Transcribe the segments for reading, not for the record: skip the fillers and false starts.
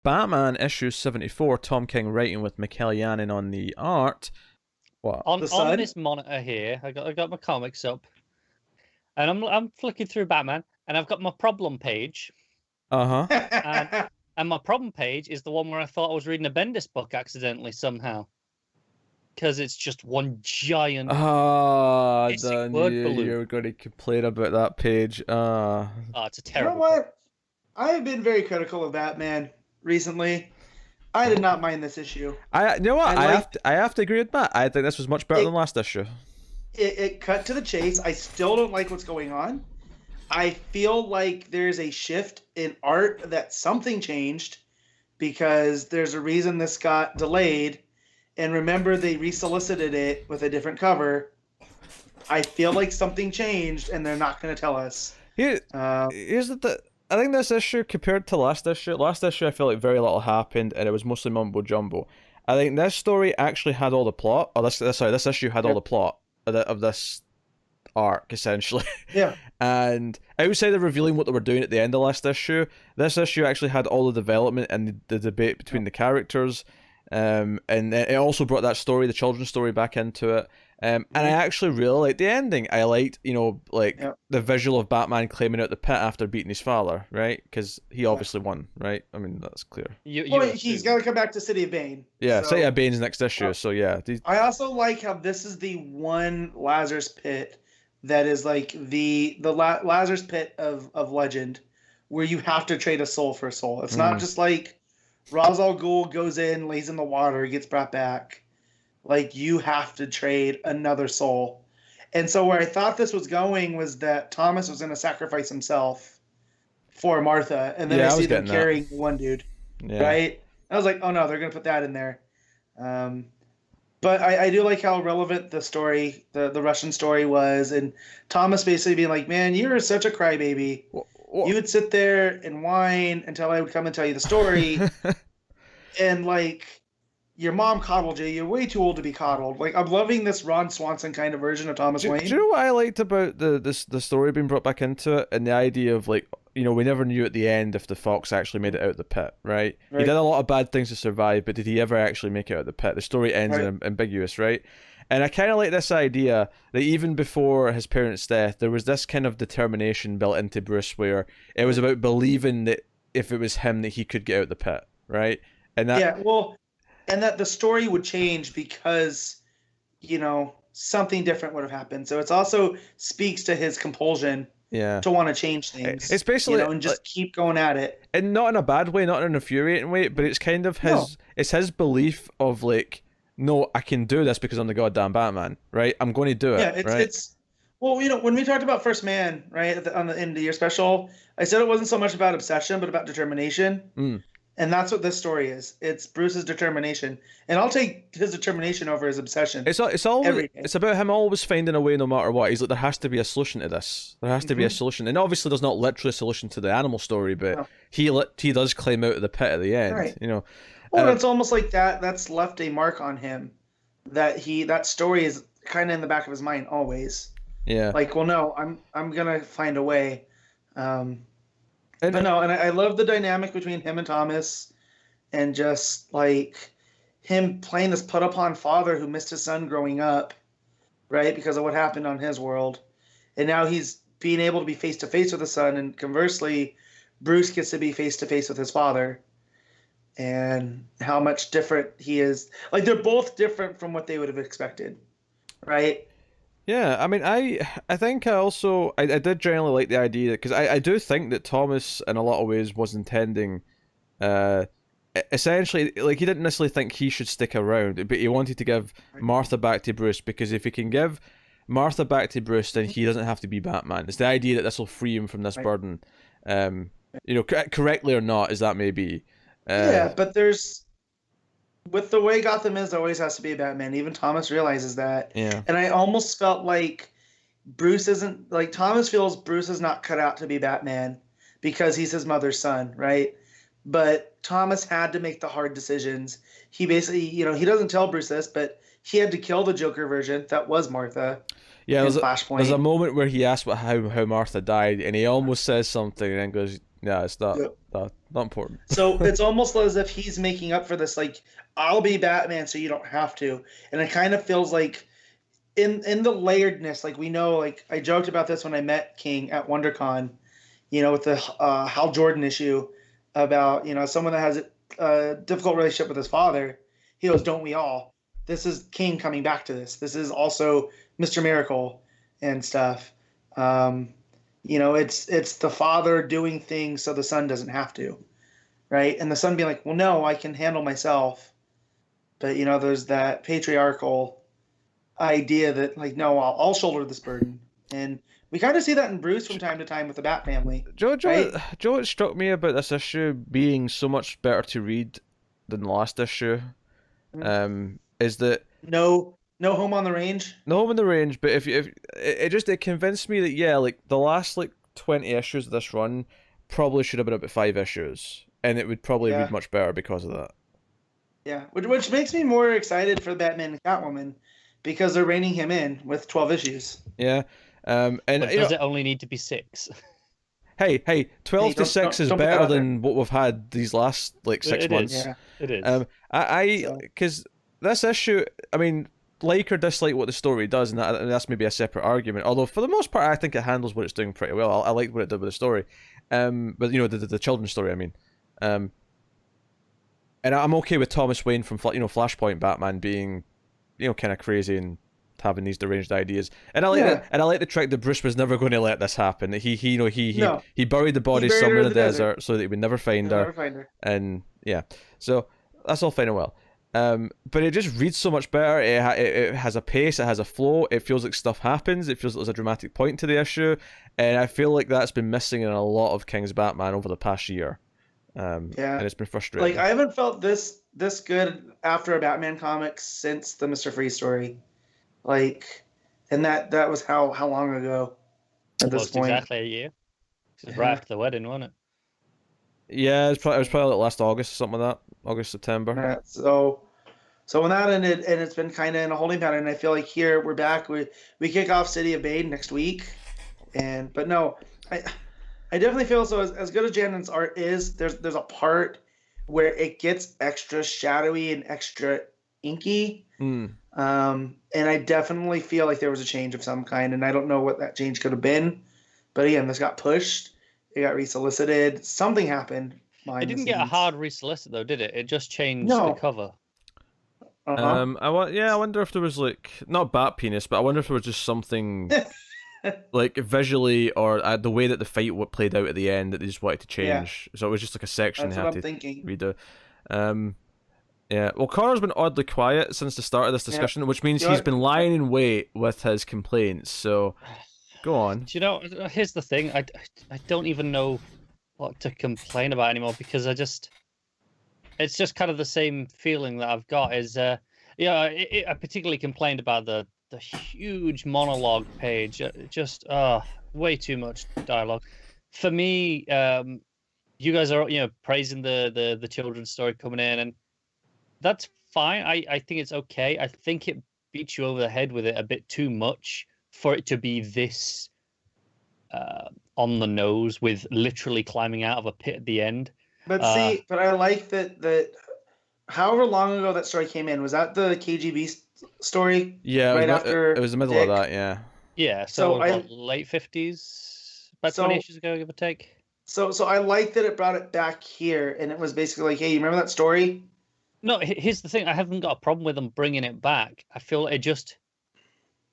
Batman issue 74, Tom King writing with Mikhail Yanin on the art. What? On this monitor here, I got my comics up, and I'm flicking through Batman, and I've got my problem page. Uh-huh. And my problem page is the one where I thought I was reading a Bendis book accidentally somehow. Because it's just one giant Then word balloon. you're going to complain about that page. Oh, it's a terrible. You know what? I have been very critical of Batman recently. I did not mind this issue. You know what? I have to agree with Matt. I think this was much better than last issue. It cut to the chase. I still don't like what's going on. I feel like there's a shift in art, that something changed, because there's a reason this got delayed. And remember, they resolicited it with a different cover. I feel like something changed, and they're not going to tell us. Here's I think this issue, compared to last issue, I feel like very little happened, and it was mostly mumbo jumbo. I think this story actually had all the plot. This issue had all the plot of this arc, essentially. Yeah. And outside of revealing what they were doing at the end of last issue, this issue actually had all the development and the debate between the characters. And it also brought that story, the children's story, back into it. And I actually really liked the ending. I liked, the visual of Batman climbing out the pit after beating his father, right? Because he obviously won, right? I mean, that's clear. He's got to come back to City of Bane. Yeah, City of Bane's next issue, so yeah. I also like how this is the one Lazarus pit that is like the Lazarus pit of legend, where you have to trade a soul for a soul. It's not just like Ra's al Ghul goes in, lays in the water, gets brought back. Like, you have to trade another soul. And so where I thought this was going was that Thomas was going to sacrifice himself for Martha, and then I see them carrying one dude, right? I was like, oh no, they're going to put that in there. But I do like how relevant the story, the Russian story was, and Thomas basically being like, man, you're such a crybaby. You would sit there and whine until I would come and tell you the story, and like, your mom coddled you. You're way too old to be coddled. Like, I'm loving this Ron Swanson kind of version of Thomas Wayne. Do you know what I liked about the story being brought back into it, and the idea of, like, we never knew at the end if the fox actually made it out of the pit, right? He did a lot of bad things to survive, but did he ever actually make it out of the pit? The story ends ambiguous, right? And I kind of like this idea that even before his parents' death, there was this kind of determination built into Bruce where it was about believing that if it was him, that he could get out of the pit, right? And that, and that the story would change because, something different would have happened. So it's also speaks to his compulsion to want to change things. It's basically, and just keep going at it. And not in a bad way, not in an infuriating way, but it's kind of it's his belief of, like, no, I can do this because I'm the goddamn Batman, right? I'm going to do it, Well, when we talked about First Man, right, on the end of the year special, I said it wasn't so much about obsession, but about determination. And that's what this story is. It's Bruce's determination. And I'll take his determination over his obsession. It's about him always finding a way no matter what. He's like, there has to be a solution to this. There has to be a solution. And obviously there's not literally a solution to the animal story, but he does climb out of the pit at the end, Right. Well, it's almost like that's left a mark on him. That story is kind of in the back of his mind always. Yeah. Like, well, no, I'm going to find a way. But no, and I love the dynamic between him and Thomas, and just like him playing this put upon father who missed his son growing up, right, because of what happened on his world, and now he's being able to be face to face with his son, and conversely, Bruce gets to be face to face with his father, and how much different he is. Like, they're both different from what they would have expected, right? Yeah, I mean, I think I did generally like the idea, because I do think that Thomas, in a lot of ways, was intending, essentially, like, he didn't necessarily think he should stick around, but he wanted to give Martha back to Bruce, because if he can give Martha back to Bruce, then he doesn't have to be Batman. It's the idea that this will free him from this burden, correctly or not, as that may be. But with the way Gotham is, there always has to be a Batman. Even Thomas realizes that. Yeah. And I almost felt like Thomas feels Bruce is not cut out to be Batman because he's his mother's son, right? But Thomas had to make the hard decisions. He basically, he doesn't tell Bruce this, but he had to kill the Joker version. That was Martha. Yeah, there's a moment where he asks how Martha died, and he almost says something and then goes, Yeah, it's not Yep. not important. So it's almost as if he's making up for this. Like, I'll be Batman, so you don't have to. And it kind of feels like in the layeredness, like we know, like I joked about this when I met King at WonderCon, with the Hal Jordan issue about someone that has a difficult relationship with his father. He goes, "Don't we all?" This is King coming back to this. This is also Mr. Miracle and stuff. It's the father doing things so the son doesn't have to, right? And the son being like, "Well, no, I can handle myself." But there's that patriarchal idea that like, no, I'll shoulder this burden, and we kind of see that in Bruce from time to time with the Bat family. Joe, right? It struck me about this issue being so much better to read than the last issue. Is that no Home on the Range? No Home on the Range, but if it convinced me that like the last like 20 issues of this run probably should have been about 5 issues, and it would probably read much better because of that. Yeah, which makes me more excited for Batman and Catwoman because they're reining him in with 12 issues. Yeah, and but does it only need to be 6? Hey, 12 to 6 is better than what we've had these last like 6 months. Yeah, it is. Because this issue, I mean, like or dislike what the story does, and that's maybe a separate argument. Although for the most part, I think it handles what it's doing pretty well. I liked what it did with the story, but the children's story. I mean, and I'm okay with Thomas Wayne from Flashpoint Batman being, kind of crazy and having these deranged ideas. And I like the trick that Bruce was never going to let this happen. That he buried the body somewhere in the desert so that he would never find her. And yeah, so that's all fine and well. But it just reads so much better. It has a pace, it has a flow, it feels like stuff happens, it feels like there's a dramatic point to the issue, and I feel like that's been missing in a lot of King's Batman over the past year. And it's been frustrating. Like, I haven't felt this good after a Batman comic since the Mr. Freeze story. Like, and that was how long ago at this point? Exactly a year. It was right after the wedding, wasn't it? Yeah, it was probably like last August or something like that. August, September. Yeah, so when that ended, and it's been kind of in a holding pattern, I feel like here we're back. We kick off City of Bane next week, but no, I definitely feel so. As good as Janen's art is, there's a part where it gets extra shadowy and extra inky. And I definitely feel like there was a change of some kind, and I don't know what that change could have been, but again, this got pushed. It got resolicited. Something happened. It didn't get a hard resolicit though, did it? It just changed the cover. Uh-huh. I wonder if there was like not bat penis, but I wonder if there was just something like visually or the way that the fight played out at the end that they just wanted to change. So it was just like a section That's they what had I'm to thinking. redo. Yeah. Well, Connor's been oddly quiet since the start of this discussion, which means he's been lying in wait with his complaints. So. Go on. Do you know, here's the thing. I don't even know what to complain about anymore because it's just kind of the same feeling that I've got is, I particularly complained about the huge monologue page. Just, way too much dialogue. For me, you guys are, praising the children's story coming in, and that's fine. I think it's okay. I think it beats you over the head with it a bit too much for it to be this on the nose with literally climbing out of a pit at the end. But but I like that however long ago that story came in, was that the KGB story? Yeah, after it was the middle Dick? of that, yeah. Yeah, so late 50s, about 20 issues ago, give or take. So I like that it brought it back here, and it was basically like, hey, you remember that story? No, here's the thing. I haven't got a problem with them bringing it back. I feel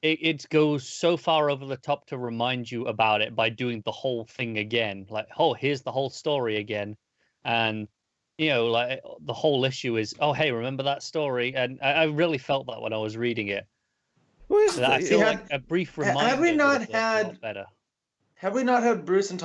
it goes so far over the top to remind you about it by doing the whole thing again. Like, oh, here's the whole story again. And, like the whole issue is, oh, hey, remember that story? And I really felt that when I was reading it. I feel like a brief reminder. Have we not had better? Have we not had Bruce and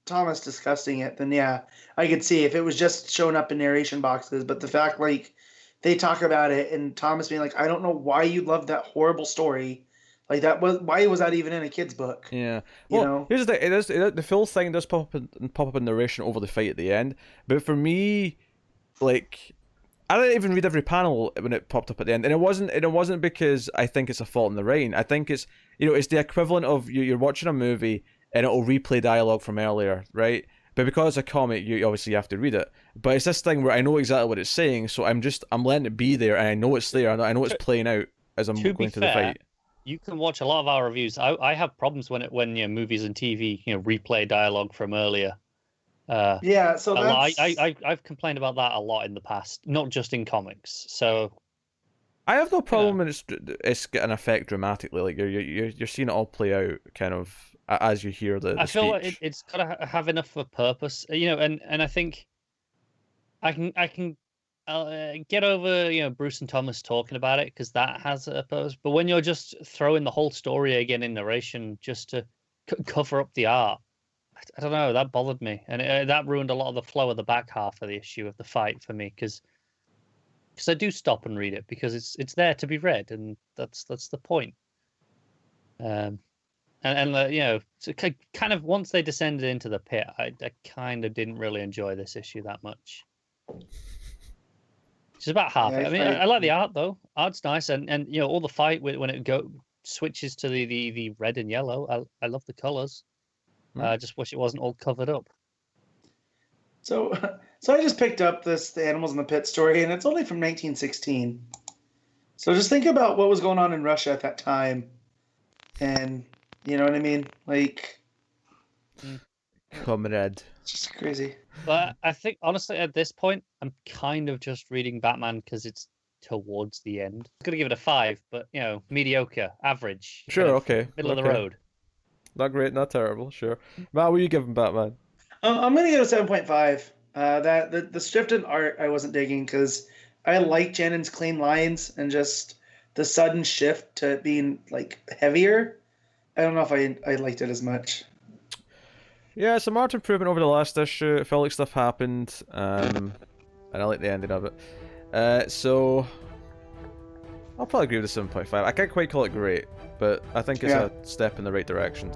Thomas discussing it? Then yeah, I could see if it was just showing up in narration boxes. But the fact like they talk about it and Thomas being like, I don't know why you love that horrible story. Like why was that even in a kid's book? Yeah. Well, here's the thing. The full thing does pop up in narration over the fight at the end. But for me, like, I didn't even read every panel when it popped up at the end, and it wasn't because I think it's a fault in the writing. I think it's it's the equivalent of you're watching a movie and it'll replay dialogue from earlier, right? But because it's a comic, you obviously have to read it. But it's this thing where I know exactly what it's saying, so I'm letting it be there, and I know it's there, and I know it's playing out as I'm going to the fight. You can watch a lot of our reviews. I have problems when movies and TV replay dialogue from earlier. Yeah, so that's... I've complained about that a lot in the past, not just in comics. So I have no problem when it's got an effect dramatically. Like you're seeing it all play out, kind of as you hear the I feel speech. like it's got to have enough of a purpose, and I think I can get over Bruce and Thomas talking about it because that has a purpose. But when you're just throwing the whole story again in narration just to cover up the art, I don't know, that bothered me, and that ruined a lot of the flow of the back half of the issue of the fight for me because I do stop and read it because it's there to be read, and that's the point. So kind of once they descended into the pit, I kind of didn't really enjoy this issue that much. It's about half. I mean, I like the art though. Art's nice, and all the fight when it switches to the red and yellow. I love the colors. I just wish it wasn't all covered up. So I just picked up the Animals in the Pit story, and it's only from 1916. So just think about what was going on in Russia at that time, and you know what I mean, like. Comrade. It's just crazy. But I think honestly, at this point, I'm kind of just reading Batman because it's towards the end. I'm gonna give it a 5, but mediocre, average. Sure, okay. Middle of the road. Not great, not terrible. Sure. Matt, what are you giving Batman? I'm gonna give it a 7.5. The script and art I wasn't digging because I like Jannon's clean lines and just the sudden shift to it being like heavier. I don't know if I liked it as much. Yeah, it's a marked improvement over the last issue. It felt like stuff happened, and I like the ending of it. So I'll probably agree with the 7.5. I can't quite call it great, but I think it's a step in the right direction.